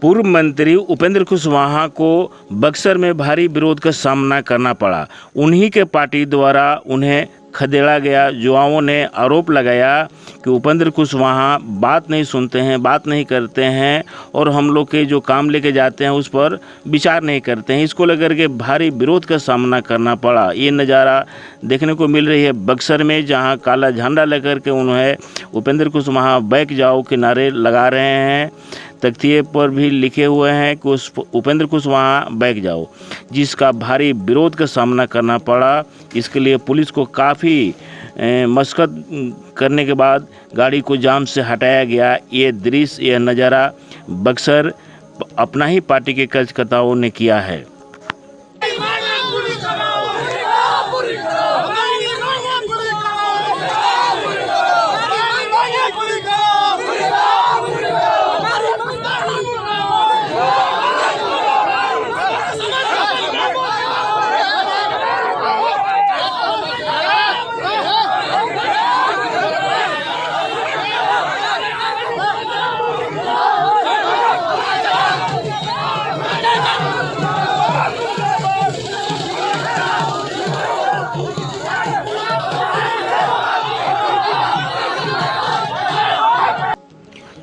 पूर्व मंत्री उपेंद्र कुशवाहा को बक्सर में भारी विरोध का सामना करना पड़ा। उन्हीं के पार्टी द्वारा उन्हें खदेड़ा गया। युवाओं ने आरोप लगाया कि उपेंद्र कुशवाहा बात नहीं सुनते हैं, बात नहीं करते हैं और हम लोग के जो काम लेके जाते हैं उस पर विचार नहीं करते हैं। इसको लेकर के भारी विरोध का सामना करना पड़ा। ये नज़ारा देखने को मिल रही है बक्सर में, जहां काला झंडा लेकर के उन्हें उपेंद्र कुशवाहा बैक जाओ के नारे लगा रहे हैं। तख्तिए पर भी लिखे हुए हैं कि उपेंद्र कुशवाहा बैक जाओ, जिसका भारी विरोध का सामना करना पड़ा। इसके लिए पुलिस को काफ़ी मशक्क़त करने के बाद गाड़ी को जाम से हटाया गया। ये दृश्य, यह नज़ारा बक्सर अपना ही पार्टी के कार्यकर्ताओं ने किया है।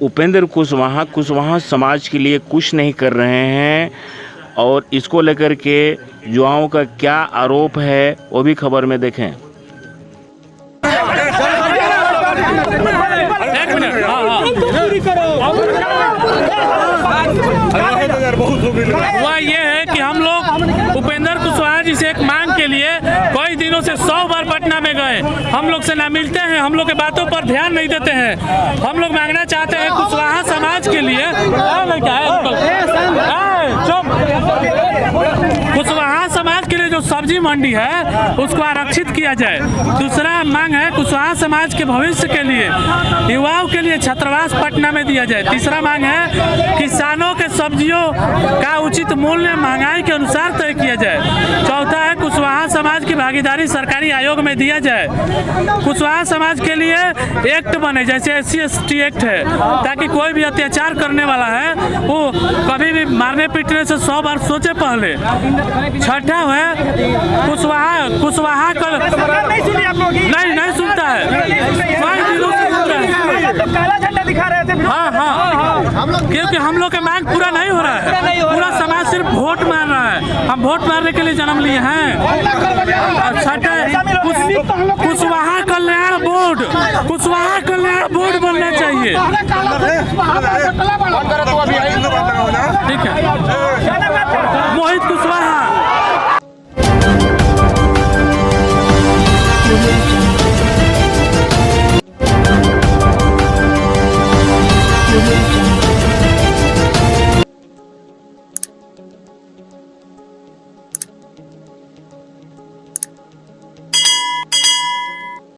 उपेंद्र कुशवाहा समाज के लिए कुछ नहीं कर रहे हैं और इसको लेकर के युवाओं का क्या आरोप है वो भी खबर में देखें। हुआ ये है कि हम लोग उपेंद्र कुशवाहा जी से एक मांग के लिए कई दिनों से 100 बार पटना में गए। हम लोग से ना मिलते हैं, हम लोग के बातों पर ध्यान नहीं देते हैं। हम लोग मांगना चाहते हैं कुशवाहा समाज के लिए कुशवाहा समाज के लिए जो सब्जी मंडी है उसको आरक्षित किया जाए। दूसरा मांग है कुशवाहा समाज के भविष्य के लिए, युवाओं के लिए छात्रावास पटना में दिया जाए। तीसरा मांग है किसानों के सब्जियों का उचित मूल्य महंगाई के अनुसार तय किया जाए। चौथा है कुशवाहा समाज की भागीदारी सरकारी आयोग में दिया जाए। कुशवाहा समाज के लिए एक्ट बने, जैसे SC/ST एक्ट है, ताकि कोई भी अत्याचार करने वाला है वो कभी भी मारने पीटने से 100 बार सोचे पहले। छठा है कुशवाहा का नहीं सुनता है, काला झंडा दिखा रहे थे। हाँ, क्योंकि हम लोग का मांग पूरा नहीं हो रहा है। पूरा समाज सिर्फ वोट मार रहा है। हम वोट मारने के लिए जन्म लिए हैं। छठा कुशवाहा कल्याण बोर्ड बनना चाहिए। ठीक है।